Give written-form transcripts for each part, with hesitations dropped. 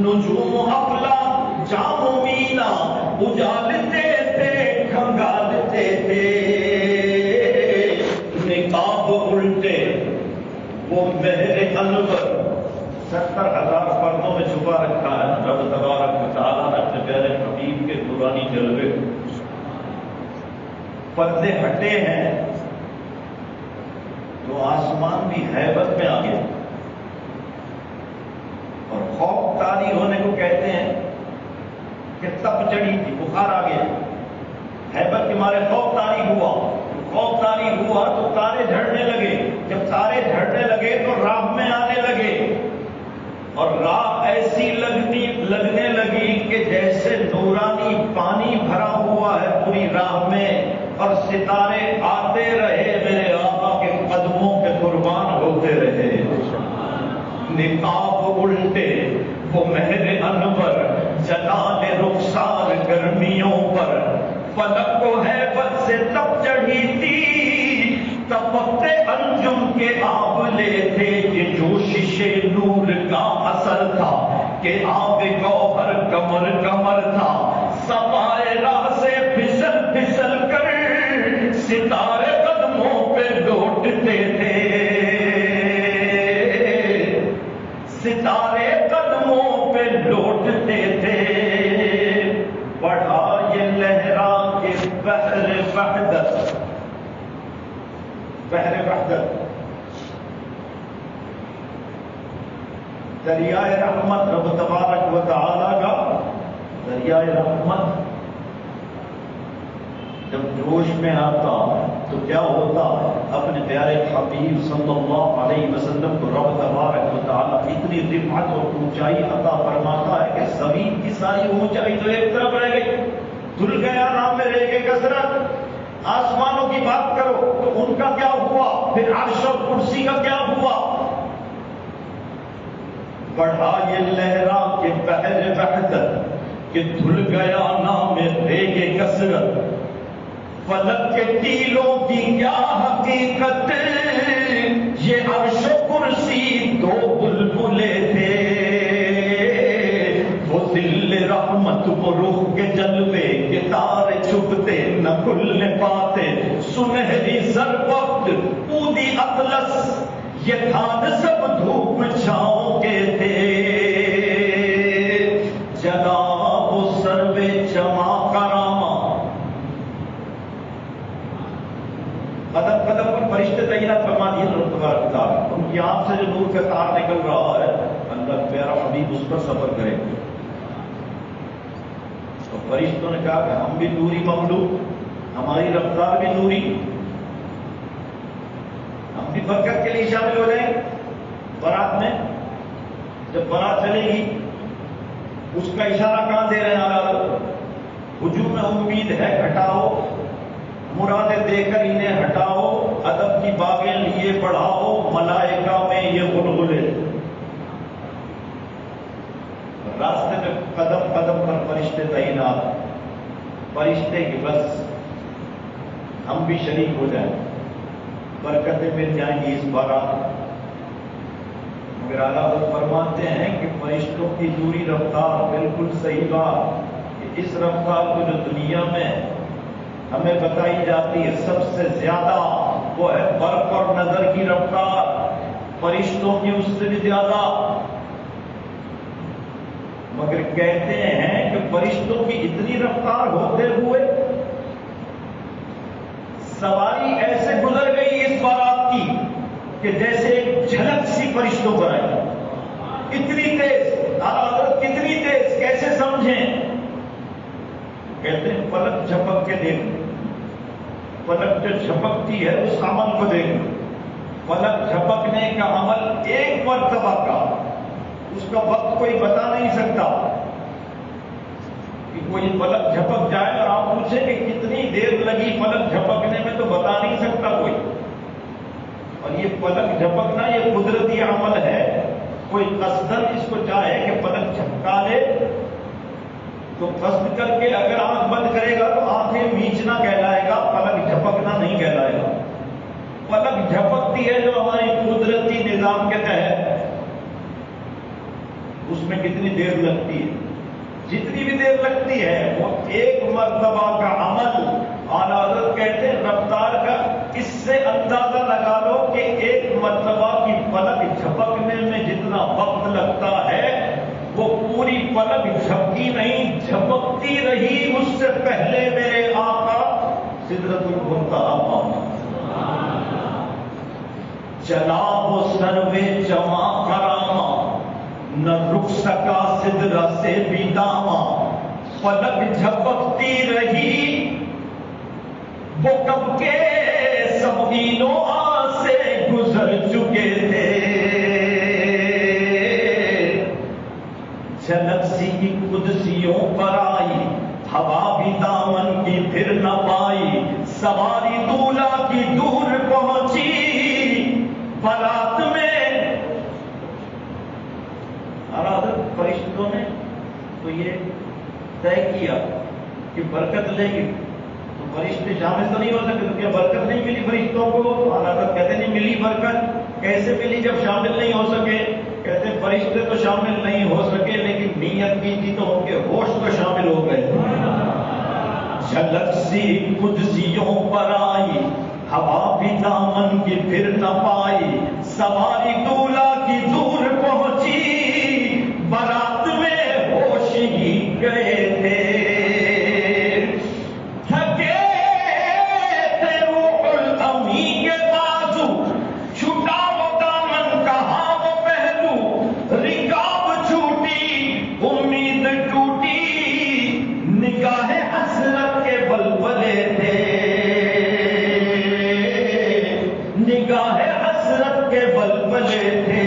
نجوم افلا جام و مینا اجالتے تھے کھنگالتے تھے، نقاب الٹے وہ مہر انور 70,000 پردوں میں چھپا رکھا ہے رب تبارک و تعالیٰ نے اپنے پیارے حبیب کے نورانی جلوے، پردے ہٹے ہیں تو آسمان بھی ہیبت میں آ گیا، اور خوف طاری ہونے کو کہتے ہیں کہ تپ چڑھی تھی، بخار آ گیا، ہیبت کے مارے خوف طاری ہوا، خوف طاری ہوا تو تارے جھڑنے لگے، جب تارے جھڑنے لگے تو راہ میں آنے لگے، اور راہ ایسی لگنے لگی کہ جیسے نورانی پانی بھرا ہوا ہے پوری راہ میں، اور ستارے آتے رہے میرے آقا کے قدموں پہ قربان ہوتے رہے۔ نقاب الٹے وہ مہر انور جلال رخسار گرمیوں پر، فلک کو ہیبت سے تپ چڑھی تھی، تپکتے انجم کے آبلے تھے، یہ جوشش نور کا اثر تھا کہ آب گوہر کمر کمر تھا، سوائے راہ سے پھسل پھسل کر ستارے قدموں پہ لوٹتے تھے، ستارے قدموں پہ لوٹتے تھے، بڑھا یہ لہرا کے بحر وحدت، بحر وحدت دریائے رحمت رب تبارک و تعالی کا دریائے رحمت جب جوش میں آتا تو کیا ہوتا، اپنے پیارے حبیب صلی اللہ علیہ وسلم کو رب تبارک و تعالی اتنی رفعت اور اونچائی عطا فرماتا ہے کہ زمین کی ساری اونچائی تو ایک طرف رہ گئی، دھل گیا نام میں رہ گئی کثرت، آسمانوں کی بات کرو تو ان کا کیا ہوا، پھر عرش اور کرسی کا کیا ہوا، بڑھا یہ لہرا کے بحر وحدت کہ دھل گیا نام ریگ کثرت، فلک کے ٹیلوں کی کیا حقیقت، یہ عرش و کرسی دو بلبلے تھے، وہ ذل رحمت وہ رخ کے جلوے کے تارے چھپتے نہ کھلنے پاتے، سنہری زر وقت اودی اطلس یہ تھان سب دھوپ چھاؤں کے تھے، جناب و سروے جمع کرامہ، قدم قدم پر فرشتے تعینات فرما دیے رب تبارک و تعالیٰ، ان کی آنکھ سے جو نور کا تار نکل رہا ہے اللہ پیارا حبیب اس پر صبر کرے، تو فرشتوں نے کہا کہ ہم بھی نوری مملوک، ہماری رفتار بھی نوری، ہم بھی برکت کے لیے شامل ہو جائیں بارات میں، جب بارات چلے گی اس کا اشارہ کہاں دے رہے ہیں اعلیٰ، ہجوم امید ہے ہٹاؤ، مرادیں دے کر انہیں ہٹاؤ، ادب کی باغیں لیے بڑھاؤ، ملائکہ میں یہ غلغلے، راستے میں قدم قدم پر فرشتے تعینات، فرشتے کی بس ہم بھی شریک ہو جائیں، برکتیں مل جائیں گی اس بارات، مگر اعلیٰ فرماتے ہیں کہ فرشتوں کی دوری رفتار بالکل صحیح بات، کہ اس رفتار کو جو دنیا میں ہمیں بتائی جاتی ہے سب سے زیادہ وہ ہے برق اور نظر کی رفتار، فرشتوں کی اس سے بھی زیادہ، مگر کہتے ہیں کہ فرشتوں کی اتنی رفتار ہوتے ہوئے سواری ایسے گزر گئی اس بارات کی کہ جیسے ایک جھلک سی فرشتوں پر آئی، اتنی تیز، حضرت کتنی تیز کیسے سمجھیں، کہتے ہیں پلک جھپک کے دیکھ، پلک جو جھپکتی ہے اس عمل کو دیکھ، پلک جھپکنے کا عمل ایک مرتبہ کا، اس کا وقت کوئی بتا نہیں سکتا، کہ کوئی پلک جھپک جائے اور آپ پوچھیں کہ کتنی دیر لگی پلک جھپکنے میں تو بتا نہیں سکتا کوئی، اور یہ پلک جھپکنا یہ قدرتی عمل ہے، کوئی قصدن اس کو چاہے کہ پلک جھپکا لے تو قصد کر کے اگر آنکھ بند کرے گا تو آنکھیں میچنا کہلائے گا، پلک جھپکنا نہیں کہلائے گا، پلک جھپکتی ہے جو ہماری قدرتی نظام کے تحت، اس میں کتنی دیر لگتی ہے؟ جتنی بھی دیر لگتی ہے وہ ایک مرتبہ کا عمل اعلیٰ حضرت کہتے ہیں رفتار کا اس سے اندازہ لگا لو کہ ایک مرتبہ کی پلک جھپکنے میں جتنا وقت لگتا ہے وہ پوری پلک جھپکی نہیں، جھپکتی رہی اس سے پہلے میرے آقا سدرۃ المنتہا پہنچا۔ چلا وہ سروے جمع کراما نہ رک سکا سدرہ سے بھی داما، پلک جھپکتی رہی وہ کب کے سبینوں سے گزر چکے تھے، جھلک سی قدسیوں پر آئی ہوا بھی دامن کی پھر نہ پائی، سواری دولہ کی دور پہنچی بارات میں۔ فرشتوں نے تو یہ طے کیا کہ برکت لے گی، تو فرشتے شامل تو نہیں ہو سکتے، تو کیا برکت نہیں ملی فرشتوں کو؟ حالانکہ کہتے نہیں ملی برکت، کیسے ملی جب شامل نہیں ہو سکے؟ کہتے فرشتے تو شامل نہیں ہو سکے لیکن نیت کی تھی تو ان کے ہوش تو شامل ہو گئے۔ جھلک سی قدسیوں پر آئی ہوا بھی دامن کی پھر نہ پائی، سواری دولہ کی دور پہنچی بارات میں ہوش ہی گئے تھے، تھکے تھے روح الامی کے بازو، چھٹا وہ دامن کہاں وہ پہلو، رکاب چھوٹی امید ٹوٹی، نگاہ حسرت کے بلبلے تھے، نگاہ حسرت کے بلبلے تھے۔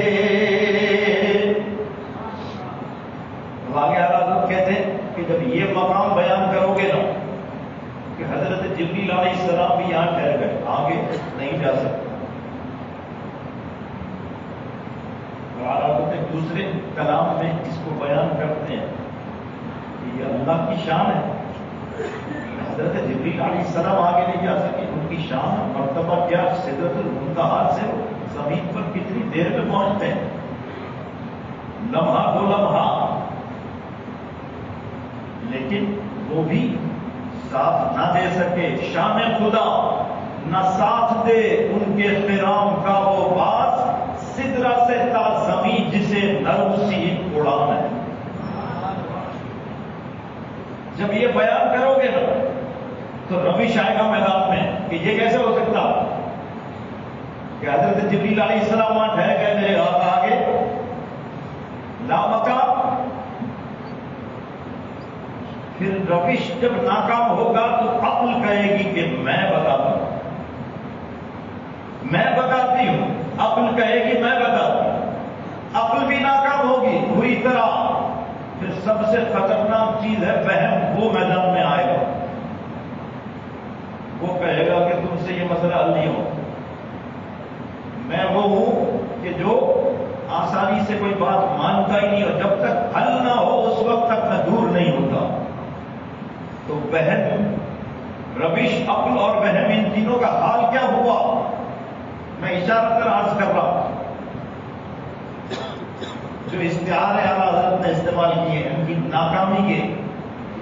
کہتے ہیں کہ جب یہ مقام بیان کرو گے نا کہ حضرت جبریل علیہ السلام بھی یہاں ٹھہر گئے، آگے نہیں جا سکتے، اور دوسرے کلام میں اس کو بیان کرتے ہیں کہ یہ اللہ کی شان ہے، حضرت جبریل علیہ السلام آگے نہیں جا سکے، ان کی شان مرتبہ کیا، سدرۃ المنتہا سے زمین پر کتنی دیر میں پہنچتے ہیں، لمحہ دو لمحہ، لیکن وہ بھی ساتھ نہ دے سکے، شان خدا نہ ساتھ دے ان کے خرام کا وہ باز، سدرہ سے تا زمین جسے نرم سی اڑان ہے۔ جب یہ بیان کرو گے نا تو روش آئے گا میدان میں کہ یہ کیسے ہو سکتا کہ حضرت جبریل علیہ السلام وہاں ٹھہر گئے میرے ہاتھ آگے، لامکان۔ پھر روش جب ناکام ہوگا تو عقل کہے گی کہ میں بتاتا ہوں، میں بتاتی ہوں، عقل کہے گی میں بتاتی ہوں، عقل بھی ناکام ہوگی بری طرح۔ پھر سب سے خطرناک چیز ہے وہم، وہ میدان میں آئے گا، وہ کہے گا کہ تم سے یہ مسئلہ حل نہیں ہو، میں وہ ہوں کہ جو آسانی سے کوئی بات مانتا ہی نہیں، اور جب تک حل نہ ہو اس وقت تک میں دور نہیں ہوتا۔ تو وہم، روش، عقل اور وہم، ان تینوں کا حال کیا ہوا؟ میں اشارہ کر عرض کر رہا ہوں، جو استعارے اعلیٰ حضرت نے استعمال کیے ان کی ناکامی کے،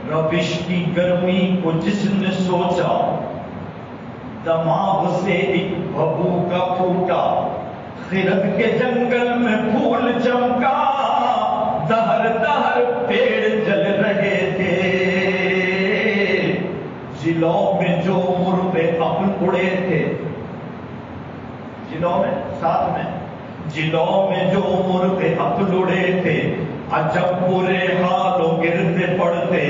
روش کی گرمی کو جس نے سوچا، دماغ سے ایک بھبو کا پھوٹا، خرد کے جنگل میں پھول چمکا، دہر دہر پیڑ جل رہے تھے، جلوں میں جو مرغ عقل اڑے تھے، جلوں میں ساتھ میں، جلوں میں جو مرغ عقل اڑے تھے، عجب برے حالوں گرتے پڑتے،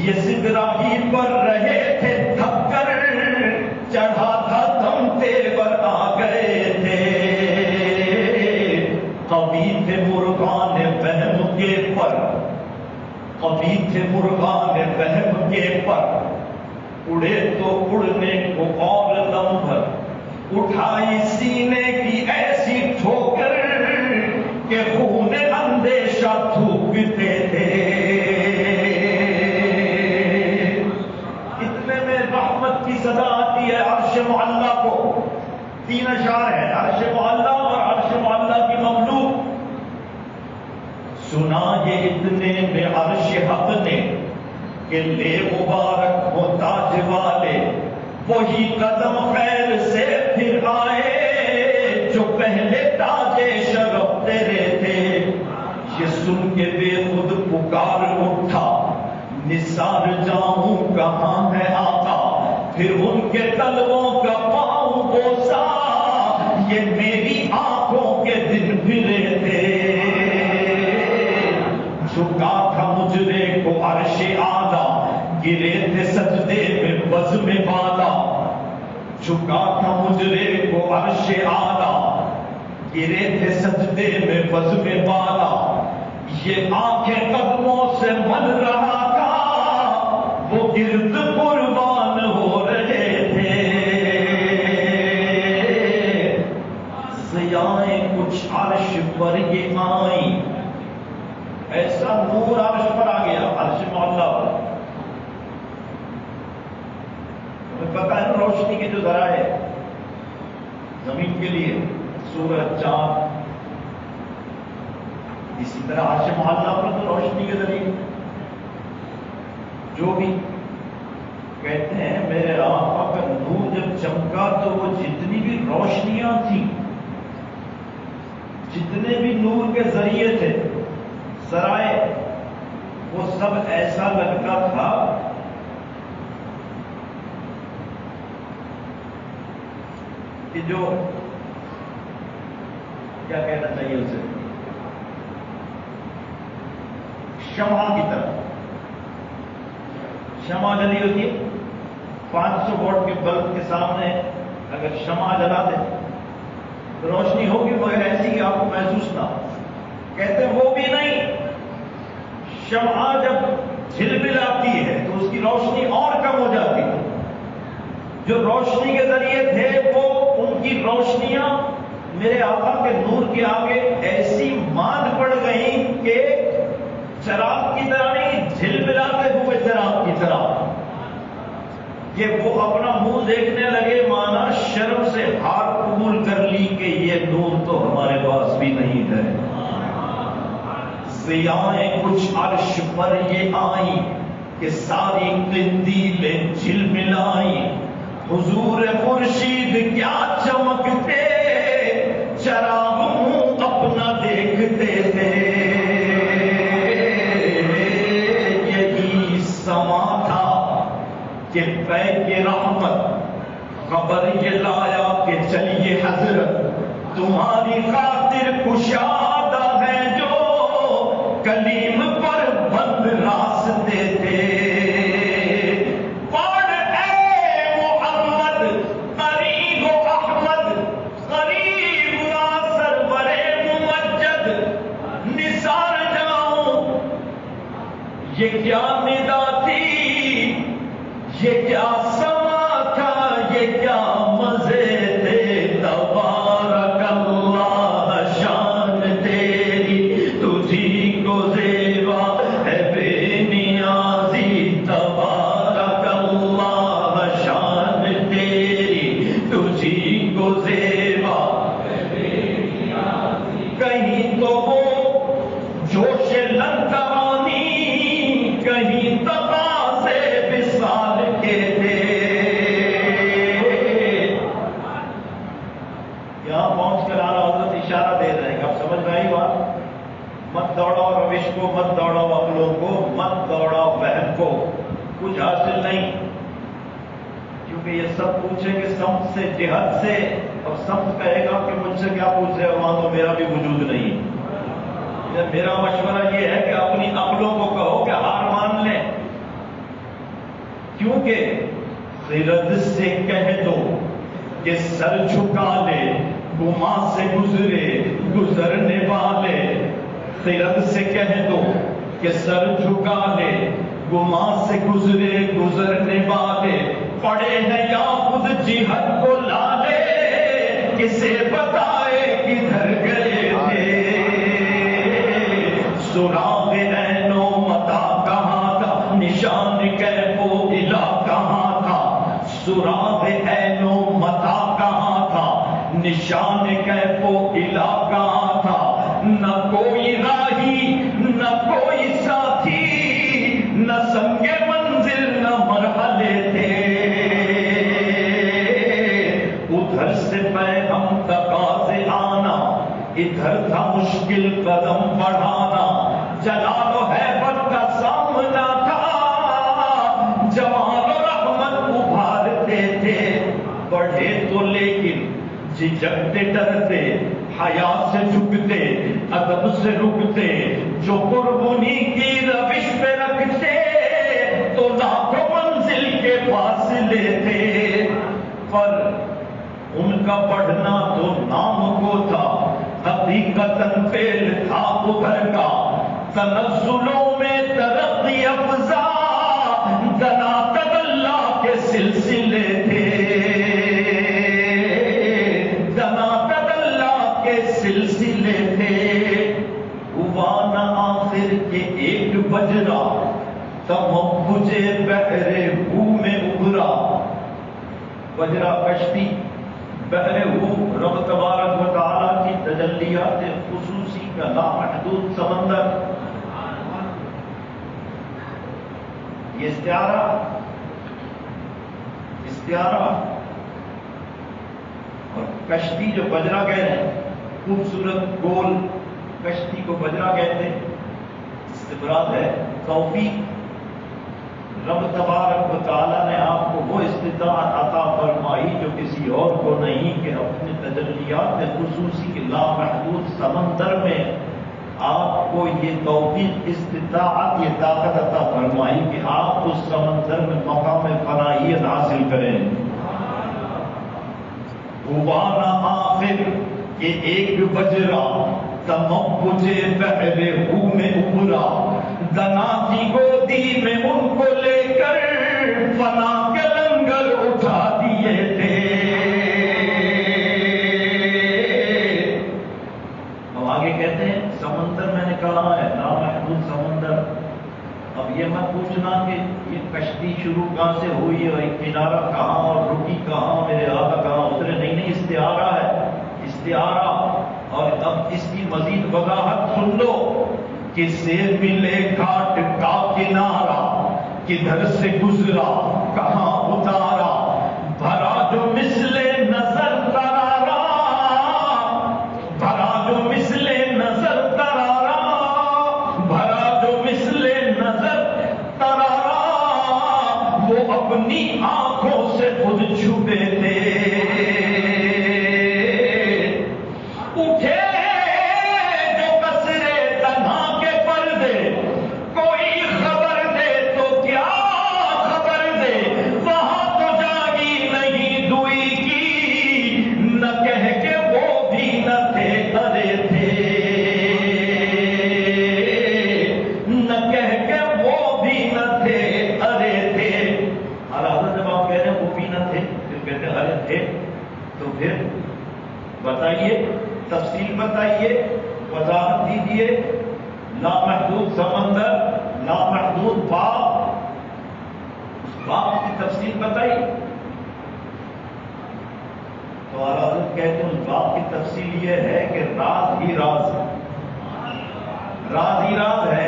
یہ سدرہ ہی پر رہے تھے تھک کر، چڑھا تھا دم تیور آ گئے تھے، قوی تھے مرغان وہم کے پر، قوی تھے مرغان وہم کے پر، اڑے تو اڑنے کو اور دم بھر، اٹھائی سینے کی ایسی ٹھوکر کہ خون اندیشہ تھوکتے تھے، اتنے میں رحمت کی صدا آتی ہے عرش معلیٰ کو، تین اشعار ہے، عرش معلیٰ اور عرش معلیٰ کی مخلوق، سنا یہ اتنے میں عرش حق نے کہ لے مبارک ہو تاج والے، وہی قدم خیر سے پھر آئے جو پہلے تاج شرف تیرے تھے۔ یہ سن کے بے خود پکار اٹھا، نثار جاؤں کہاں ہے آقا، پھر ان کے تلووں کا پاؤں بوسا، یہ میری آنکھوں کے دن پھرے تھے۔ جھکا تھا مجرے کو عرش اعلیٰ، گرے تھے سجدے میں بزم بالا، جھکا تھا مجرے کو عرش اعلیٰ، گرے تھے سجدے میں بزم بالا، یہ آنکھیں قدموں سے مل رہا تھا، وہ گرد قربان ہو رہے تھے۔ ضیائیں کچھ عرش پر یہ آئیں، ایسا نور عرش پر آ گیا، عرش معلیٰ پر۔ تمہیں پتہ ہے روشنی کے جو ذرائع زمین کے لیے سورج، چاند، اسی طرح عرش معلیٰ پر تو روشنی کے ذریعے جو بھی کہتے ہیں میرے آقا کا نور جب چمکا تو وہ جتنی بھی روشنیاں تھیں، جتنے بھی نور کے ذریعے تھے، ذرائع، وہ سب ایسا لگتا تھا کہ جو کیا کہنا چاہیے اسے، شمع کی طرح۔ شمع جلی ہوتی ہے، 500 واٹ کے بلب کے سامنے اگر شمع جلا دے تو روشنی ہوگی مگر ایسی کہ آپ کو محسوس نہ ہو۔ کہتے ہیں وہ بھی نہیں، شمع جب جھلملاتی ہے تو اس کی روشنی اور کم ہو جاتی ہے۔ جو روشنی کے ذریعے تھے وہ ان کی روشنیاں میرے آقا کے نور کے آگے ایسی ماند پڑ گئیں کہ چراغ کی طرح نہیں، جھلملاتے ہوئے چراغ کی طرح، کہ وہ اپنا منہ دیکھنے لگے، مانا شرم سے ہار قبول کر لی کہ یہ نور تو ہمارے پاس بھی نہیں ہے۔ ضیائیں کچھ عرش پر یہ آئیں کہ ساری قندیلیں جھلملائیں، حضور خورشید کیا چمکتے، چراغ منہ اپنا دیکھتے تھے۔ یہی سما تھا کہ بیگ رحمت خبر یہ لایا کہ چلیے حضرت تمہاری خاطر کشادہ ہے جو کلیم پر بند راستے تھے۔ پڑھ اے محمد قریب و احمد، قریب ناصر برے ممجد، نثار جاؤں یہ کیا ندا تھی، یہ کیا سما تھا، یہ کیا مزے تھے۔ تبارک اللہ شان تیری تجھی کو زیبا ہے بے نیازی، تبارک اللہ شان تیری تجھی کو زیبا ہے بے نیازی۔ کہیں تو وہ جوش لنتوانی، کہیں تقاضے وصال کے تھے۔ یہاں پہنچ کر اعلیٰ حضرت اشارہ دے رہے ہیں کہ آپ سمجھ میں آئی بات، مت دوڑاؤ روش کو، مت دوڑاؤ عقلوں کو، مت دوڑاؤ وہم کو، کچھ حاصل نہیں، کیونکہ یہ سب پوچھیں گے سمت سے، جہت سے، اور سمت کہے گا کہ مجھ سے کیا پوچھ رہے ہو، وہاں تو میرا بھی وجود نہیں۔ میرا مشورہ یہ ہے کہ اپنی عقلوں کو کہو کہ ہار مان لیں، کیونکہ خرد سے کہہ دو کہ سر جھکا لے، گما سے گزرے گزرنے والے، خرد سے کہہ دو کہ سر جھکا لے، گما سے گزرے گزرنے والے، پڑے ہیں یا خود جہت کو لا لے، کسے بتائے کدھر گئے تھے۔ سراغ عین و متا کہاں تھا، نشان کیف و الا کہاں تھا، سراغ عین و متا کہاں تھا، نشان کیف و الا کہاں تھا، نہ کوئی راہی نہ کوئی ساتھی، نہ سنگ منزل، نہ مرحلے تھے، ادھر سے پیغام تقاضے آنا، ادھر تھا مشکل قدم بڑھانا، جلال و ہیبت کا سامنا تھا، جمال و رحمت ابھارتے تھے، بڑھے تو لیکن جھجکتے ڈرتے، حیا سے جھکتے، ادب سے رکتے، جو قربانی کی روش پہ رکھتے تو لاکھوں منزل کے فاصلے تھے، پر ان کا بڑھنا تو نام کو تھا، حقیقتاً فعل تھا ادھر کا، تنزلوں میں ترقی افزا، دناتت اللہ کے سلسلے تھے، دناتت اللہ کے سلسلے تھے، ہوا نہ آخر کے ایک بجرا، تمبجے بحر ہو میں ابھرا، بجرا کشتی، بحر ہو رب تبارک و تعالیٰ کی تجلیات خصوصی کا لامحدود سمندر، یہ استعارہ اور کشتی جو بجرا کہہ رہے ہیں، خوبصورت گول کشتی کو بجرا کہتے ہیں، استفراد ہے توفیق، رب تبارک و تعالیٰ نے آپ کو وہ استطاعت عطا فرمائی جو کسی اور کو نہیں، کہ اپنے تجلیات خصوصی کے لامحدود سمندر میں آپ کو یہ توفیق، استطاعت، یہ طاقت عطا فرمائی کہ آپ اس سمندر میں مقام فنائیت حاصل کریں۔ ہوا نہ آخر کہ ایک بجرا، تمبجے بحر ہو میں ابھرا، دنا کی گودی میں ان کو لے کر فنا کے لنگر اٹھا دیے تھے۔ اب آگے کہتے ہیں سمندر میں نے کہا ہے لامحدود سمندر، اب یہ مت پوچھنا کہ یہ کشتی شروع کہاں سے ہوئی اور کنارہ کہاں اور رکی کہاں، میرے آقا کہاں اترے، نہیں، استعارہ ہے، استعارہ۔ اور اب اس کی مزید وضاحت سن لو کہ سے ملے گھاٹ کا کنارہ، کدھر سے گزرا کہاں اتارا، بھرا جو مثل نظر ترارا، بھرا جو مثل نظر ترارا، بھرا جو مثل نظر ترارا، وہ اپنی آنکھوں سے خود چھپے تھے، اٹھے جو کسرے تنہا کے پردے، کوئی خبر دے تو کیا خبر دے، وہاں تو جاگی نہیں دوئی کی، نہ کہہ کے وہ بھی نہ تھے ارے تھے، نہ کہہ کے وہ بھی نہ تھے ارے تھے۔ حضرت جب آپ کہہ رہے ہیں وہ بھی نہ تھے، پھر کہتے ہیں ارے تھے، تو پھر بتائیے، تفصیل بتائیے، وضاحت دیجیے، لامحدود سمندر، لامحدود باغ، اس باغ کی تفصیل بتائیے۔ تو حضرت کہتے ہیں اس باغ کی تفصیل یہ ہے کہ راز ہی راز ہے، راز ہی راز ہے۔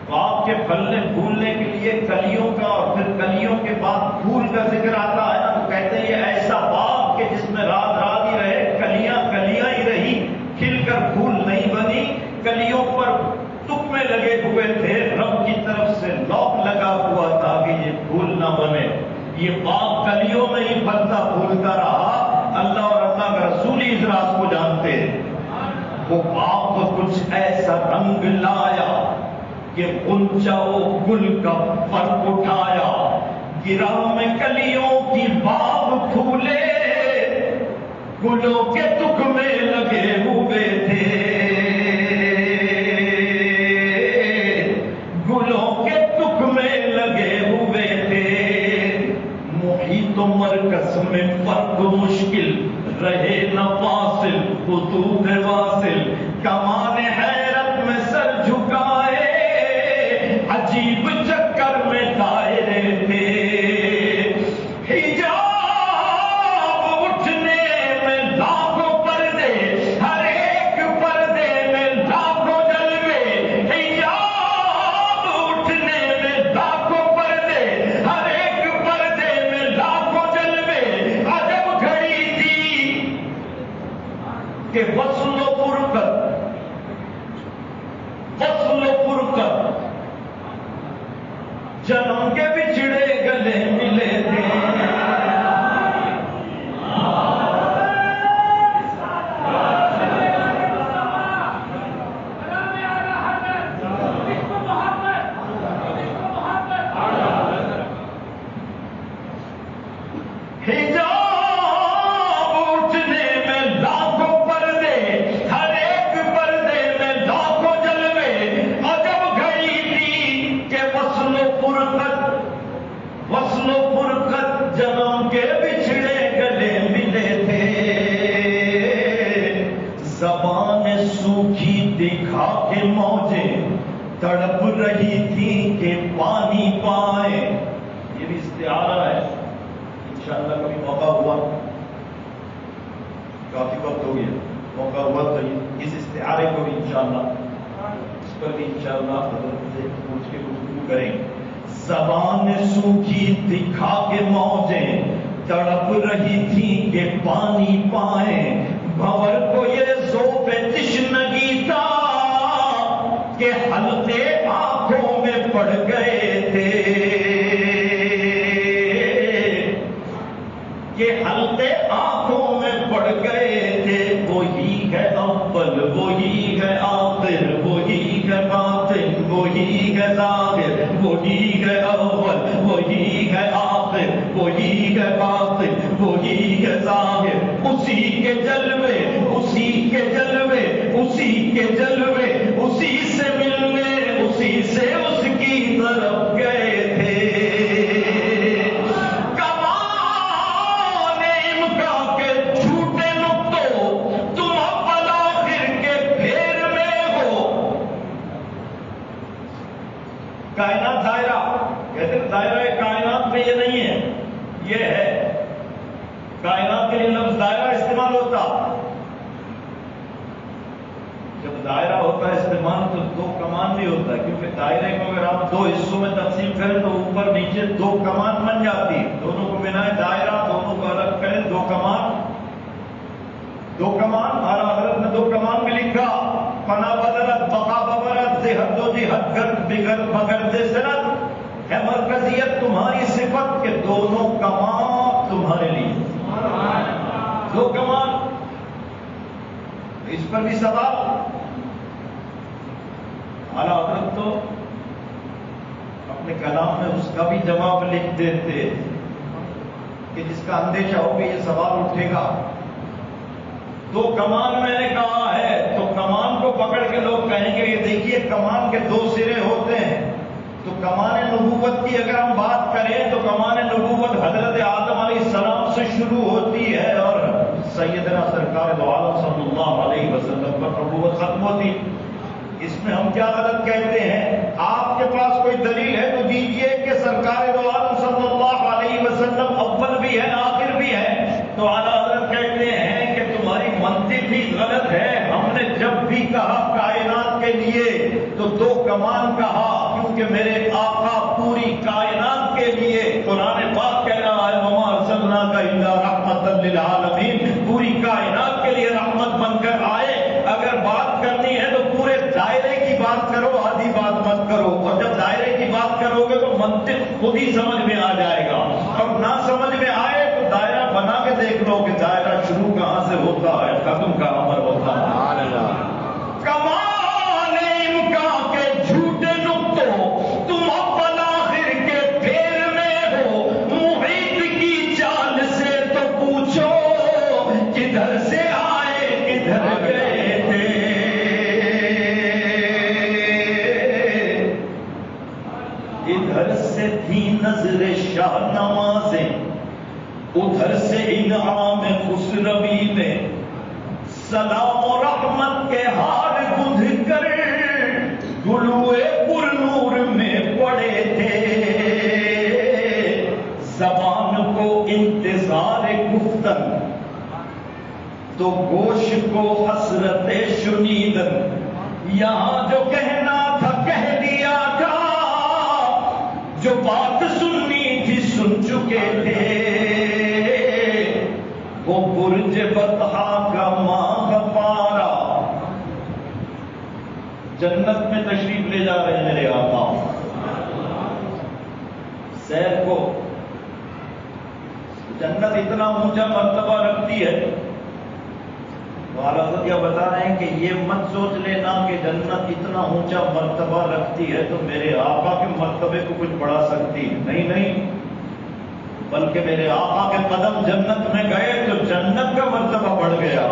باغ کے پھلنے پھولنے کے لیے کلیوں کا اور پھر کلیوں کے بعد پھول کا ذکر آتا ہے نا، تو کہتے ہیں یہ ایسا باغ کہ جس میں راز راز ہی رہے، کلیاں کلیاں ہی رہی، کھل کر پھول نہیں بنی، کلیوں پر تکمے لگے ہوئے تھے، رب کی طرف سے لوک لگا ہوا تھا کہ یہ پھول نہ بنے، یہ باغ کلیوں میں ہی پھلتا پھولتا رہا۔ اللہ اور اللہ کا رسول ہی اس راز کو جانتے ہیں۔ وہ باغ تو کچھ ایسا رنگ لایا کہ غنچہ و گل کا فرق اٹھایا، گرا میں کلیوں کی باغ پھولے، گلوں کے تکمے لگے ہوئے تھے، گلوں کے تکمے لگے ہوئے تھے، محیط و مرکز میں فرق مشکل، رہے نہ فاصل خطوط واصل، کمان حیرت میں سر جھکائے، عجیب چکر میں دائرے تھے، حجاب اٹھنے میں لاکھوں جنم کے بچھڑے گلے ملے تھے، دکھا کے موجیں تڑپ رہی تھی کہ پانی پائے. یہ بھی استعارہ ہے، انشاءاللہ کبھی موقع ہوا، کافی وقت ہو گیا، موقع ہوا تو اس استعارے کو بھی انشاءاللہ، اس پر بھی انشاءاللہ حضرت سے پوچھ کے گفتگو کریں گے. زبان سوکھی دکھا کے موجیں تڑپ رہی تھی کہ پانی پائے، بھور کو یہ ذوق تشنگی تھا کہ حلقے آنکھوں میں پڑ گئے تھے، کہ حلقے آنکھوں میں پڑ گئے تھے. وہی ہے اول، وہی ہے آخر، وہی ہے باطن، وہی ہے ظاہر، وہی ہے اول، وہی ہے آخر، وہی ہے باطن، وہی ہے ظاہر. اسی کے جلوے، اسی کے جلوے، اسی کے جلوے، اسی سے ملنے، اسی سے اس کی طرف گئے تھے. کائنات دائرہ کہتے ہیں، دائرہ کائنات میں یہ نہیں ہے، یہ ہے کائنات کے لیے لفظ دائرہ استعمال ہوتا. جب دائرہ ہوتا ہے استعمال تو دو کمان بھی ہوتا ہے، کیونکہ دائرے کو اگر آپ دو حصوں میں تقسیم کریں تو اوپر نیچے دو کمان بن جاتی ہے. دونوں کو ملائیں دائرہ، دونوں کو الگ کریں دو کمان. دو کمان اعلیٰ حضرت نے دو کمان بھی لکھا، فنا بدرت بقا ببرت زہد و جہد گرد بگر بگرد سرت. ہے مرکزیت تمہاری صفت کہ دونوں کمان تمہارے لیے، دو کمان. اس پر بھی سوال، اعلیٰ حضرت تو اپنے کلام میں اس کا بھی جواب لکھ دیتے کہ جس کا اندیشہ ہو کہ یہ سوال اٹھے گا. دو کمان میں نے کہا ہے تو کمان کو پکڑ کے لوگ کہیں گے یہ دیکھیے کمان کے دو سرے ہوتے ہیں. تو کمان نبوت کی اگر ہم بات کریں تو کمان نبوت حضرت آدم علیہ السلام سے شروع ہوتی ہے اور سیدنا سرکار دو عالم صلی اللہ علیہ وسلم پر نبوت ختم ہوتی. اس میں ہم کیا غلط کہتے ہیں؟ آپ کے پاس کوئی دلیل ہے تو دیجئے کہ سرکار دو عالم صلی اللہ علیہ وسلم اول بھی ہے آخر بھی ہے. تو اعلیٰ حضرت کہتے ہیں کہ تمہاری منطق ہی غلط ہے. ہم نے جب بھی کہا کائنات کے لیے تو دو کمان کہا، کیونکہ میرے آقا پوری کائنات کے لیے، قرآن پاک کہہ رہا ہے وما ارسلناک الا رحمۃ للعالمین، پوری کائنات کے لیے رحمت بن کر آئے. اگر بات کرنی ہے تو پورے دائرے کی بات کرو، آدھی بات مت کرو. اور جب دائرے کی بات کرو گے تو منطق خود ہی سمجھ میں آ جائے گا. اور نہ سمجھ میں آئے تو دائرہ بنا کے دیکھ لو کہ دائرہ شروع کہاں سے ہوتا ہے، ختم کہاں پر ہوتا ہے. کمان امکان کے جھوٹے نقطوں تم اول آخر کے پھیر میں ہو. محیط کی چال سے تو پوچھو کدھر سے آئے کدھر گئے تھے. ادھر سے تھی نظر شاہ نوازیں، ادھر سے انعام خسروی میں سلام و رحمت کے ہار گندھ کر گلوئے پر نور میں پڑے تھے. زبان کو انتظار گفتن تو گوش کو حسرت شنیدن. یہاں جو کہنا تھا کہہ دیا تھا، جو بات سننی تھی سن چکے تھے. وہ برج بطحا کا ماہ پارا جنت میں تشریف لے جا رہے ہیں میرے آقا. سیر کو جنت اتنا اونچا مرتبہ رکھتی ہے، تو حضرت کیا بتا رہے ہیں کہ یہ مت سوچ لینا کہ جنت اتنا اونچا مرتبہ رکھتی ہے تو میرے آقا کے مرتبے کو کچھ بڑھا سکتی ہے، نہیں نہیں، بلکہ میرے آقا کے قدم جنت میں گئے تو جنت کا مرتبہ بڑھ گیا۔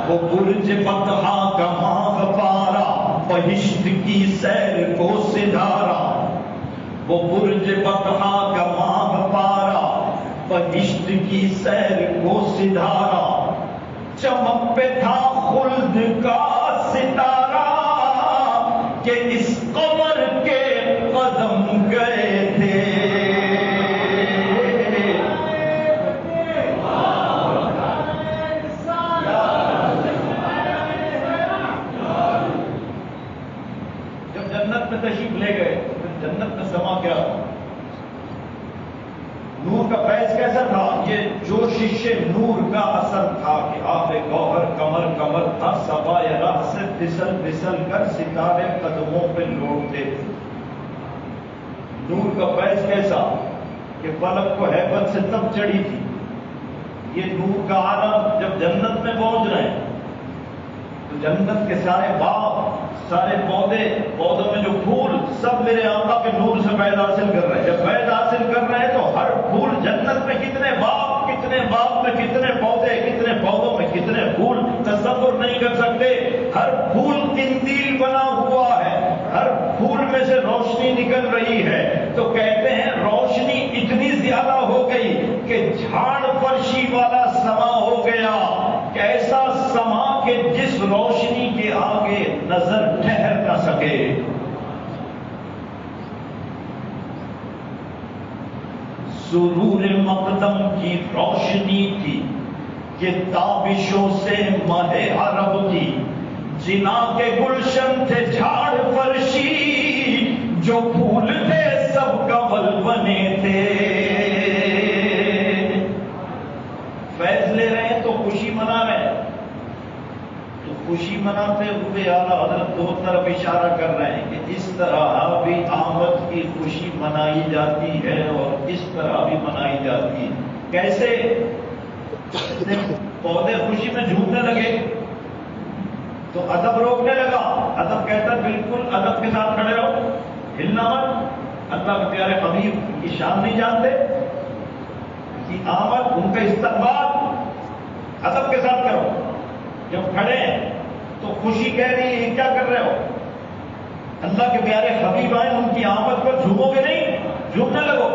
وہ برج بطحا کا ماہ پارا، بہشت کی سیر کو سدھارا، وہ برج بطحا کا ماہ پارا، بہشت کی سیر کو سدھارا، چمک پہ تھا خلد کا ستارہ کہ اس قمر کے قدم گئے تھے۔ جب جنت میں تشریف لے گئے تو جنت میں سما کیا، نور کا فیض کیسا تھا؟ یہ جوشش نور کا اثر تھا کہ آب گوہر کمر کمر تھا، سوائے راہ سے پھسل پھسل کر ستارے قدموں پہ لوٹتے تھے۔ نور کا فیض کیسا کہ فلک کو ہیبت سے تب چڑھی تھی۔ یہ نور کا عالم جب جنت میں پہنچ رہے ہیں تو جنت کے سارے باغ، سارے پودے، پودوں میں جو پھول، سب میرے آقا کے نور سے فیض حاصل کر رہے ہیں۔ جب فیض حاصل کر رہے ہیں تو ہر پھول، جنت میں کتنے باغ، کتنے باغ میں کتنے پودے، کتنے پودوں میں کتنے پھول، تصور نہیں کر سکتے۔ ہر پھول قندیل بنا ہوا ہے، ہر پھول میں سے روشنی نکل رہی ہے۔ تو کہتے ہیں روشنی اتنی زیادہ ہو گئی کہ جھاڑ فرشی والا سما ہو گیا۔ کیسا سما کہ جس روشنی کے آگے نظر ٹھہر نہ سکے۔ سرور مقدم کی روشنی تھی کہ تابشوں سے مہ عرب کی، جنا کے گلشن تھے جھاڑ فرشی، جو پھول تھے سب کنول بنے تھے۔ فیض لے رہے ہیں تو خوشی منا رہے ہیں، تو خوشی مناتے ہوئے اعلیٰ حضرت دو طرف اشارہ کر رہے ہیں کہ اس طرح بھی آمد کی خوشی منائی جاتی ہے اور اس طرح بھی منائی جاتی ہے۔ کیسے؟ پودے خوشی میں جھومنے لگے تو ادب روکنے لگا۔ ادب کہتا ہے بالکل ادب کے ساتھ کھڑے رہو، ہلنا مت۔ اللہ کے پیارے حبیب کی شان نہیں جانتے کہ آمد، ان کا استقبال ادب کے ساتھ کرو۔ جب کھڑے ہیں تو خوشی کہہ رہی ہے کیا کر رہے ہو؟ اللہ کے پیارے حبیب آئے، ان کی آمد پر جھومو گے نہیں، جھومنے لگو۔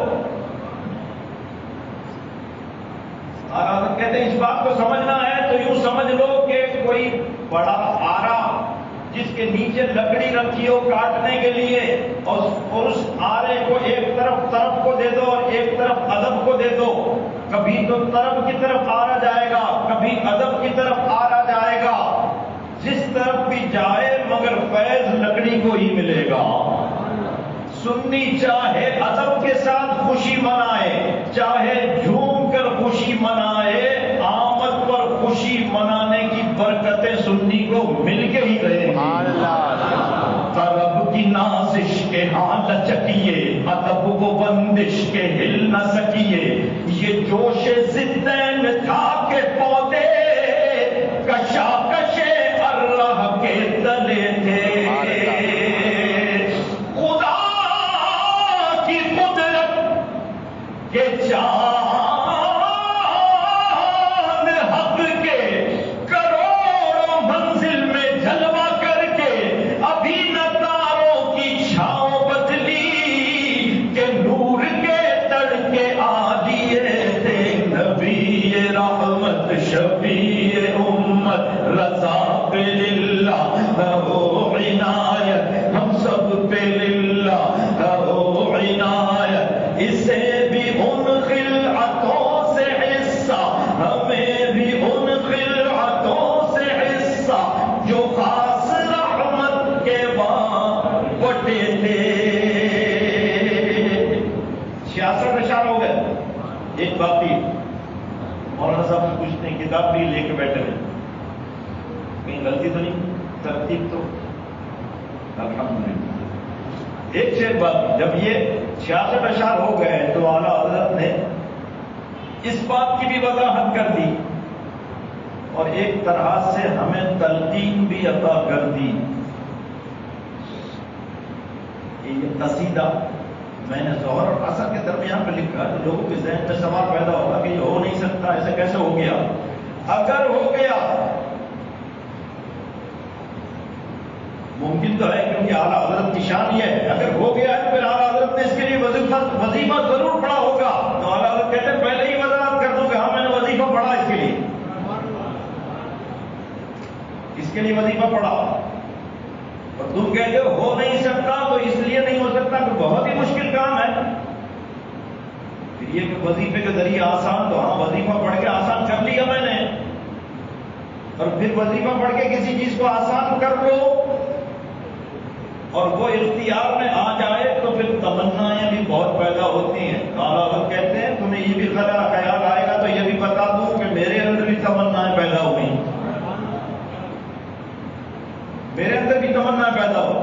اور کہتے ہیں اس بات کو سمجھنا ہے تو یوں سمجھ لو کہ کوئی بڑا آرا جس کے نیچے لکڑی رکھی ہو کاٹنے کے لیے، اور اس آرے کو ایک طرف کو دے دو اور ایک طرف ادب کو دے دو، کبھی تو طرف کی طرف آرا جائے گا، کبھی ادب کی طرف آرا جائے گا۔ جس طرف بھی جائے مگر فیض لکڑی کو ہی ملے گا۔ سنی چاہے ادب کے ساتھ خوشی منائے، چاہے جھوم کر خوشی منائے، آمد پر خوشی منانے کی برکتیں سنی کو مل کے ہی رہے ہیں۔ طرب کی نازش کے ہاں لچکیے، ادب و بندش کے ہل نہ سکیے، یہ جوش زدین تھا کہ پودے کشاکش اللہ کے تلے تھے۔ خدا کی قدرت کے چاند حق کے کروڑوں منزل میں جلوہ کر کے ابھی نہ تاروں کی چھاؤں بدلی کہ نور کے تڑکے آ دیے تھے۔ نبی رحمت شفیع امت رضا پہ للہ ہو عنایت، ہم سب پہ للہ ہو عنایت، اسے بھی ان خلعتوں سے حصہ، ہمیں بھی ان خلعتوں سے حصہ جو خاص رحمت کے بٹے تھے۔ 66 اشارہ ہو گئے، ایک باقی مولانا صاحب سے پوچھتے ہیں کتاب بھی لے کے بیٹھے ہیں، کہیں غلطی تو نہیں؟ ترتیب تو الحمدللہ۔ ایک شعر بات، جب یہ 66 اشعار ہو گئے تو اعلیٰ حضرت نے اس بات کی بھی وضاحت کر دی اور ایک طرح سے ہمیں تلقین بھی عطا کر دی. یہ قصیدہ میں نے ظہر اور عصر کے درمیان میں لکھا تو لوگوں کے ذہن میں سوال پیدا ہوگا کہ یہ ہو نہیں سکتا، ایسے کیسے ہو گیا؟ اگر ہو گیا ممکن تو ہے کیونکہ اعلیٰ حضرت کی شان یہ ہے، اگر ہو گیا ہے تو پھر اعلیٰ حضرت نے اس کے لیے وظیفہ ضرور پڑھا ہوگا. تو اعلیٰ حضرت کہتے ہیں پہلے ہی وضاحت کر دوں کہ ہاں میں نے وظیفہ پڑھا اس کے لیے وظیفہ پڑھا. اور تم کہتے ہو نہیں سکتا تو اس لیے نہیں ہو سکتا کہ بہت ہی مشکل کام ہے. پھر یہ کہ وظیفے کے ذریعے آسان، تو ہاں وظیفہ پڑھ کے آسان کر لیا میں نے، اور پھر وظیفہ پڑھ کے کسی چیز کو آسان کر لو اور وہ اختیار میں آ جائے تو پھر تمنائیں بھی بہت پیدا ہوتی ہیں. اعلیٰ حضرت کہتے ہیں تمہیں یہ بھی خیال آئے گا تو یہ بھی بتا دوں کہ میرے اندر بھی تمنائیں پیدا ہوئی، میرے اندر بھی تمنا پیدا ہو.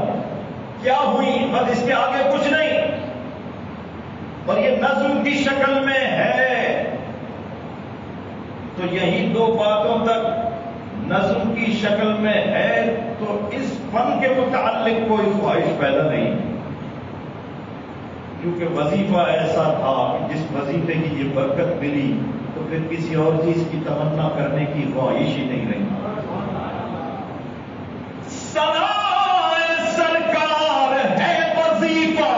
کیا ہوئی؟ بس اس کے آگے کچھ نہیں، اور یہ نظم کی شکل میں ہے. تو یہی دو باتوں تک نظم کی شکل میں ہے تو اس فن کے متعلق کوئی خواہش پیدا نہیں، کیونکہ وظیفہ ایسا تھا کہ جس وظیفے کی یہ برکت ملی تو پھر کسی اور چیز کی تمنا کرنے کی خواہش ہی نہیں رہی. سرکار ہے وظیفہ،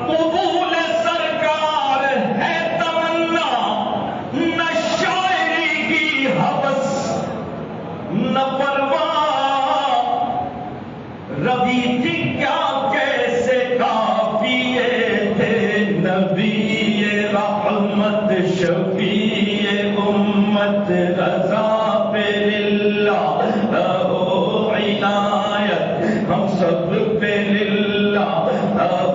قبول سرکار ہے تمنا، نہ شاعری کی ہوس نہ پرواہ، روی تھی کیا کیسے کافیے تھے نبی رحمت شفیع امت رضا پہ للہ عنایت، ہم سب پہ للہ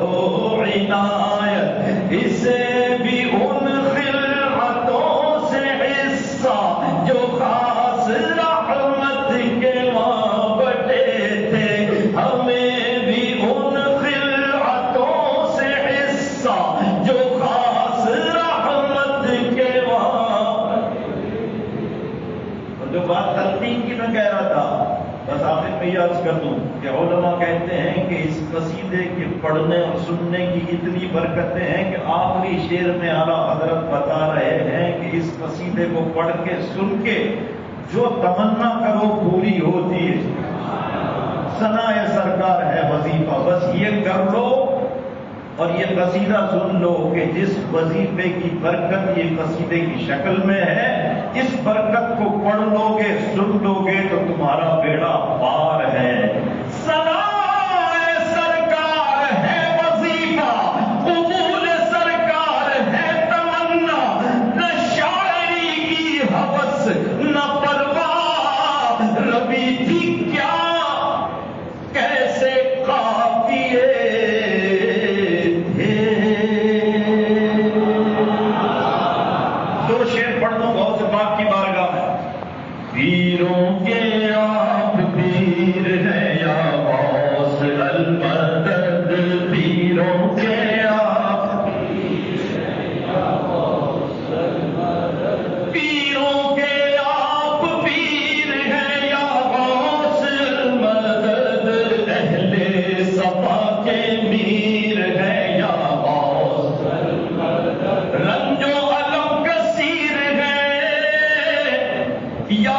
ہو عنایت. اسے بھی ان خلعتوں سے حصہ جو خاص رحمت کے وہاں بٹے تھے، ہمیں بھی ان خلعتوں سے حصہ جو خاص رحمت کے وہاں. اور جو بات تلقین کی میں کہہ رہا تھا، بس آخر میں یہ عرض کر دوں کہ علماء کہتے ہیں کہ اس قصیدے کے پڑھنے اور سننے کی اتنی برکتیں ہیں کہ آخری شعر میں اعلیٰ حضرت بتا رہے ہیں کہ اس قصیدے کو پڑھ کے سن کے جو تمنا کرو پوری ہوتی ہے. ثنائے سرکار ہے وظیفہ، بس یہ کر لو اور یہ قصیدہ سن لو کہ جس وظیفے کی برکت یہ قصیدے کی شکل میں ہے، اس برکت کو پڑھ لو گے سن لو گے تو تمہارا بیڑا پار ہے. ثنائے سرکار ہے وظیفہ، قبول سرکار ہے تمنا، نہ شاعری کی ہوس نہ پرواہ، ربی تھی کیا کیسے قافیے تھے. دو شعر پڑھ دوں غوث پاک کی بارگاہ میں. پیروں کے آپ پیر ہیں یا غوث المدد، پیروں کے آپ پیروں کے آپ پیر ہیں یا غوث المدد، اہل صفا کے میر ہیں یا غوث المدد، رنج و الم کثیر ہے یا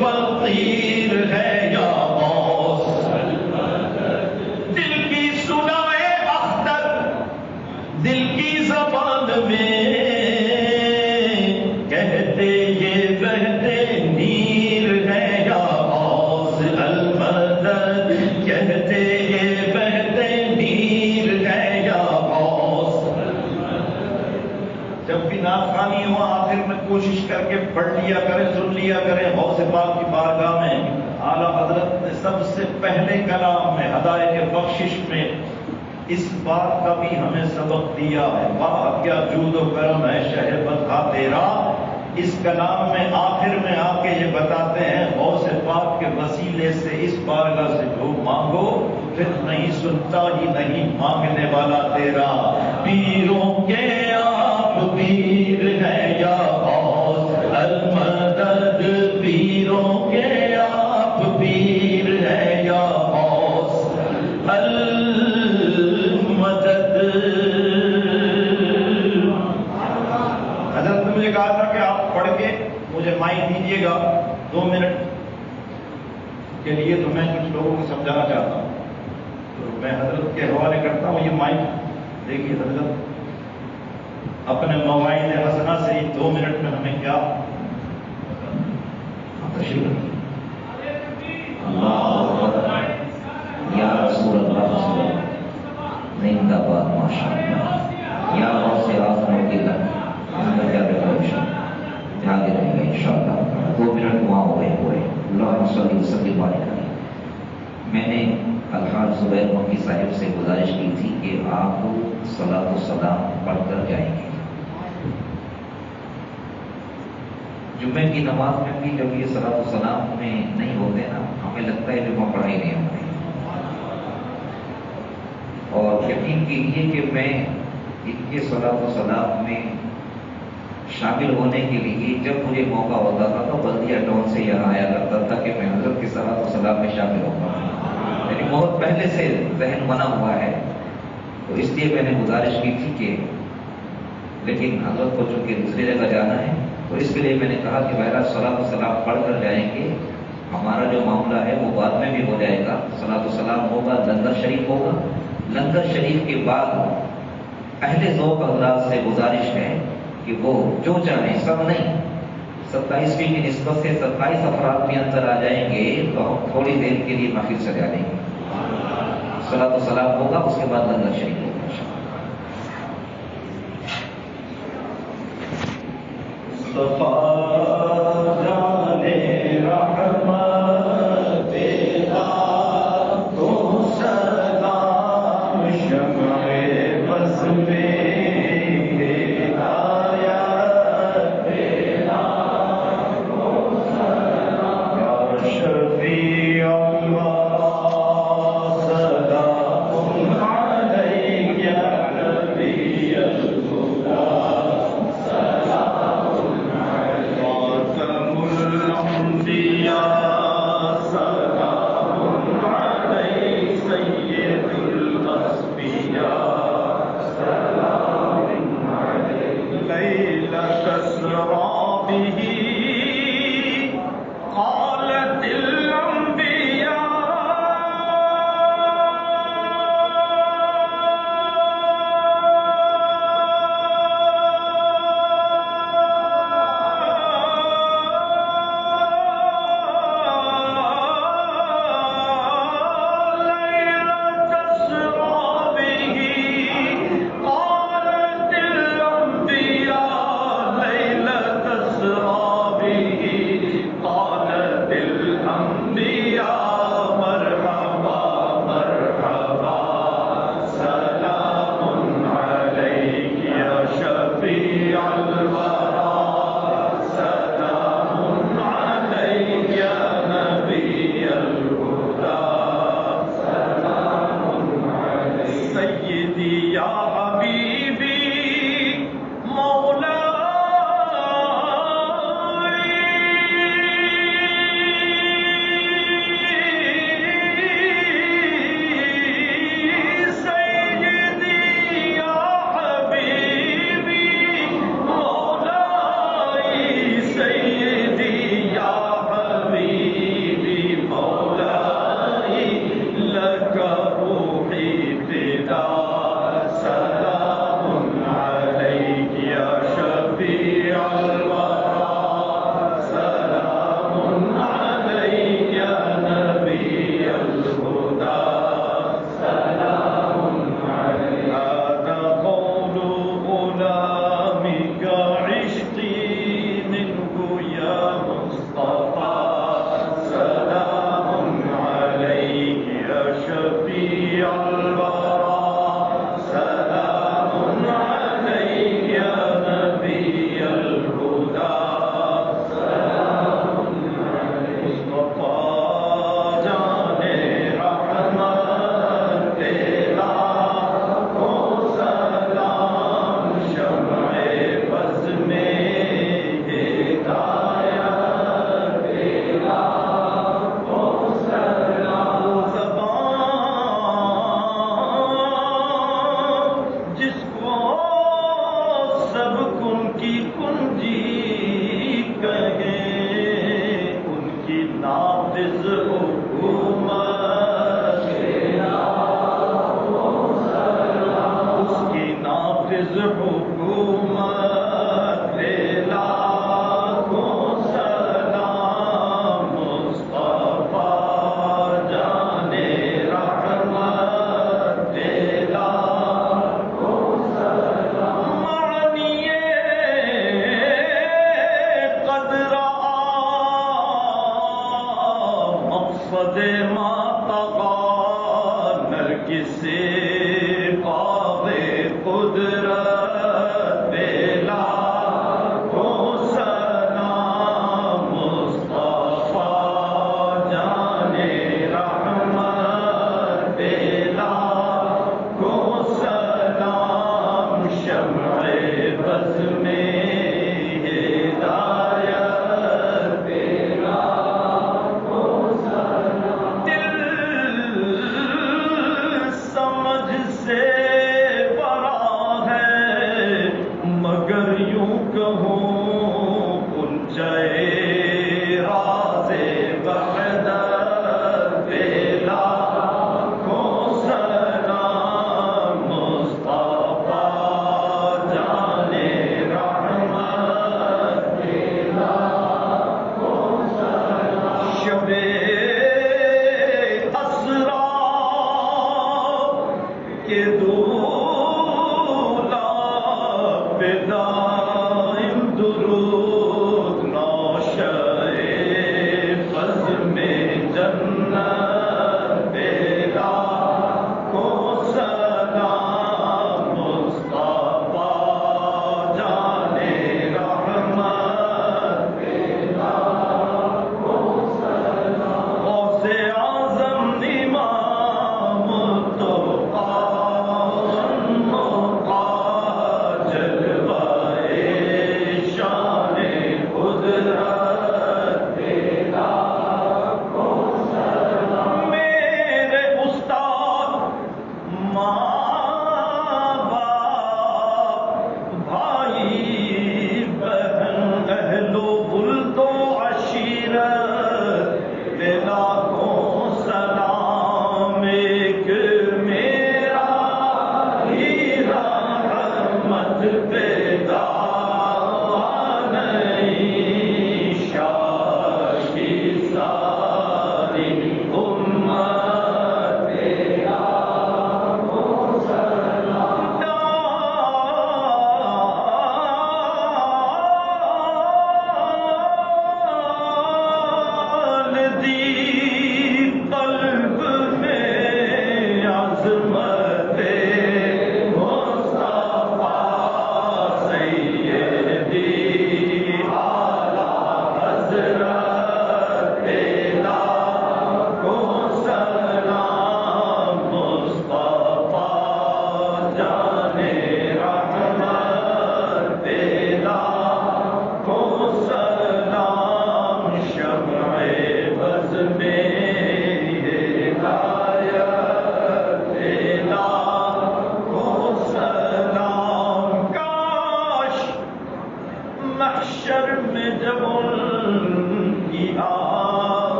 فقیر ہے یا غوث، دل کی کہانی ہو آخر میں کوشش کر کے پڑھ لیا کریں، سن لیا کریں غوث پاک کی بارگاہ میں۔ اعلیٰ حضرت نے سب سے پہلے کلام میں ہدایت بخشش میں اس بات کا بھی ہمیں سبق دیا ہے، واہ کیا جود و کرم ہے شہ بطحہ تیرا۔ اس کلام میں آخر میں آ کے یہ بتاتے ہیں غوث پاک کے وسیلے سے اس بارگاہ سے جو مانگو پھر نہیں سنتا ہی نہیں مانگنے والا تیرا۔ پیروں کے آپ پیر ہیں یا غوث المدد، پیروں کے آپ پیر ہیں یا غوث المدد۔ حضرت نے مجھے کہا تھا کہ آپ پڑھ کے مجھے مائک دیجیے گا 2 منٹ کے لیے، تو میں کچھ لوگوں کو سمجھانا چاہتا ہوں، تو میں حضرت کے حوالے کرتا ہوں یہ مائک۔ دیکھیے حضرت اپنے مواعظ حسنہ سے 2 منٹ میں ہمیں کیا یا رسول اللہ زندہ باد ماشاء اللہ، یا غوث اعظم کی دھیان دے رہے گا انشاءاللہ۔ 2 منٹ وہاں ہو گئے پورے۔ اللہم صلی وسلم علیہ۔ میں نے الحاج زبیر مکی صاحب سے گزارش کی تھی کہ آپ صلاۃ و سلام پڑھ کر جائیں گے۔ جمعے کی نماز میں بھی جب یہ صلاۃ و سلام میں نہیں ہوتے نا، ہمیں لگتا ہے جمعہ پڑھا ہی نہیں ہوتے۔ اور یقین کیجیے کہ میں ان کے صلاۃ و سلام میں شامل ہونے کے لیے جب مجھے موقع ہوتا تھا تو بلدیہ ٹاؤن سے یہاں آیا کرتا تھا کہ میں حضرت کے صلاۃ و سلام میں شامل ہوتا ہوں، یعنی بہت پہلے سے ذہن بنا ہوا ہے۔ تو اس لیے میں نے گزارش کی تھی کہ لیکن حضرت کو چونکہ دوسری جگہ جانا ہے تو اس کے لیے میں نے کہا کہ بہرحال صلاۃ و سلام پڑھ کر جائیں گے، ہمارا جو معاملہ ہے وہ بعد میں بھی ہو جائے گا۔ صلاۃ و سلام ہوگا، لنگر شریف ہوگا، لنگر شریف کے بعد اہل ذوق حضرات سے گزارش ہے کہ وہ جو چاہیں، سب نہیں، 27ویں کی نسبت سے 27 افراد بھی اندر آ جائیں گے تو ہم تھوڑی دیر کے لیے محفل سجا دیں گے۔ صلاۃ و سلام ہوگا، اس کے بعد لنگر شریف ہوگا۔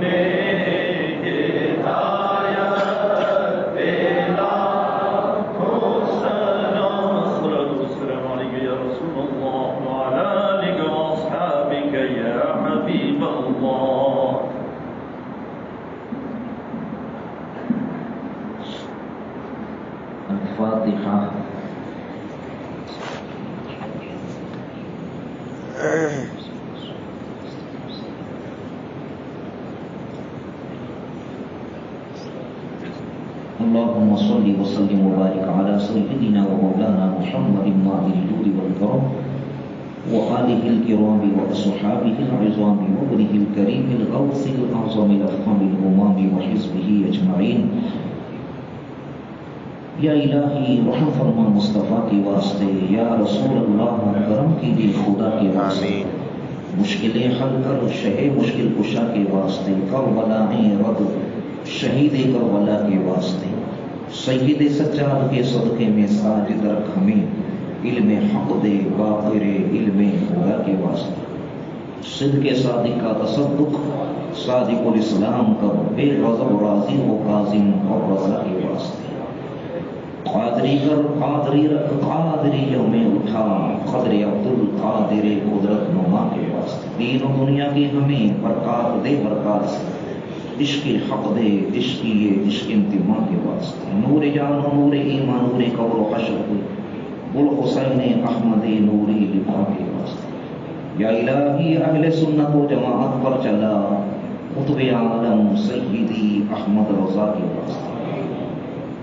میں الفاتحہ. اللهم صل وسلم وبارك على سيدنا ومولانا محمد ماهر الجود والكرم وآله الكرام وأصحابه العظام وابنه الكريم الغوث الأعظم الأفخم الهمام وحزبه أجمعين. یا الہی رحم فرما مصطفیٰ کے واسطے، یا رسول اللہ کرم کیجیے خدا کے واسطے، مشکلیں حل کر شہ مشکل کشا کے واسطے، کربلائیں رد شہید کربلا کے واسطے، سید سجاد کے صدقے میں ساجد رکھ ہمیں، علم حق دے باقر علم خدا کے واسطے، صدق صادق کا تصدق صادق الاسلام کا بے غضب راضی و کاظم اور رضا کے واسطے، قادری کر قادری رکھ قادری یوم اٹھا قدر عبد القادر قدرت نما کے واسطے، دین و دنیا کی ہمیں برکات دے برکات سے، عشق حق دے عشق انتما کے واسطے، نور جان و نور ایمان نور قبر و حشر بل حسین احمد نوری لبا کے واسطے. یا الہی اہل سنت و جماعت پر چلا قطب عالم سیدی احمد رضا کے واسطے،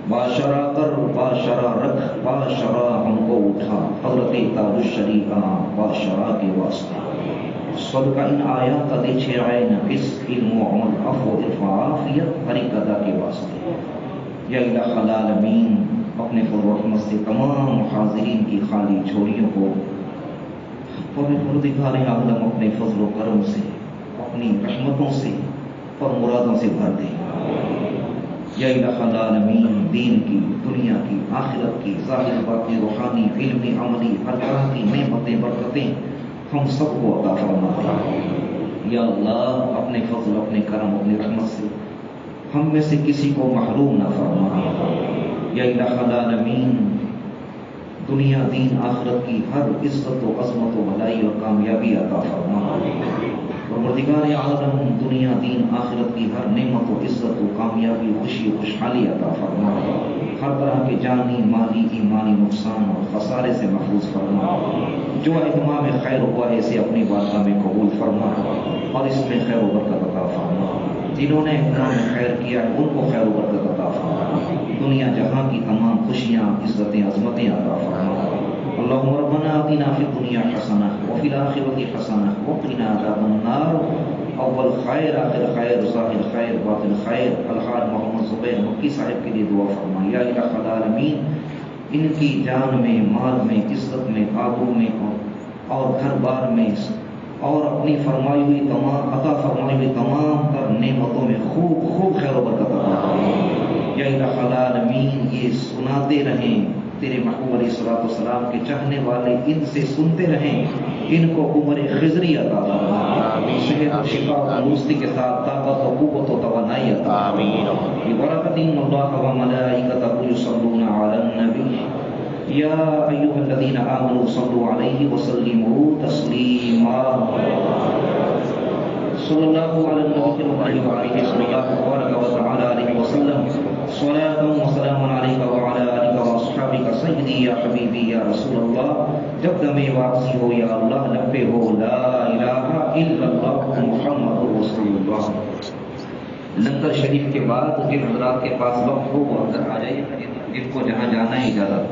باشرا کر باشرا رکھ باشرا ہم کو اٹھا حضرت تاج الشریعہ باشرا کے واسطے، صدقہ ان آیات دیچے عین اس علم و عمل عفو عرفا عافیت حریقتہ کے واسطے. یا الہ العالمین اپنے فضل و رحمت سے تمام حاضرین کی خالی جھولیوں کو پروردگار عالم اپنے فضل و کرم سے اپنی رحمتوں سے اور مرادوں سے بھر دے. یا الہ العالمین دین کی دنیا کی آخرت کی ظاہر باقی روحانی علمی عملی ہر طرح کی نعمتیں برکتیں ہم سب کو عطا فرما دے. یا اللہ اپنے فضل اپنے کرم اپنی رحمت سے ہم میں سے کسی کو محروم نہ فرما. یا الہ العالمین دنیا دین آخرت کی ہر عزت و عظمت و بھلائی اور کامیابی عطا فرما. پروردگار عالم دنیا دین آخرت کی ہر نعمت و عزت و کامیابی خوشی و خوشحالی عطا فرما. ہر طرح کے جانی مالی ایمانی نقصان اور خسارے سے محفوظ فرما. جو اہتمام خیر ہوا ہے اسے اپنی بارگاہ میں قبول فرما اور اس میں خیر و برکت عطا فرما. جنہوں نے اہتمام خیر کیا ہے ان کو خیر و برکت عطا فرما. دنیا جہاں کی تمام خوشیاں عزتیں عظمتیں عطا فرما. اللهم ربنا آتنا في الدنيا حسنة وفي الآخرة حسنة وقنا عذاب النار. اول خیر آخر خیر ظاہر خیر باطن خیر. الحاج محمد زبیر مکی صاحب کے لیے دعا فرمائے. یا الہ العالمین ان کی جان میں مال میں عزت میں آبرو میں اور گھر بار میں اور اپنی فرمائی ہوئی تمام عطا فرمائی ہوئی تمام تر نعمتوں میں خوب خوب خیر و برکت عطا فرمائے. یا الہ العالمین یہ سناتے رہیں تیرے محبوب علیہ الصلوۃ والسلام کے چاہنے والے ان سے سنتے رہیں. ان کو عمر خضری عطا فرما. صحت و شفا و تندرستی کے ساتھ طاقت و قوت و توانائی عطا فرما. برکت اللہ و ملائکتہ یصلون علی النبی یا ایھا الذین آمنوا صلوا علیہ وسلموا تسلیما. صلی اللہ علی النبی وعلیہ وآلہ وسلم. صلاۃ و سلام علیک وعلی آلک واصحابک سیدی یا حبیبی یا رسول اللہ. جب دم واپسی ہو یا اللہ لبے ہو لا الہ الا اللہ محمد رسول اللہ. لنگر شریف کے بعد جن حضرات کے پاس وقت ہو وہ اندر آ جائیے، جن کو جہاں جانا ہے اجازت.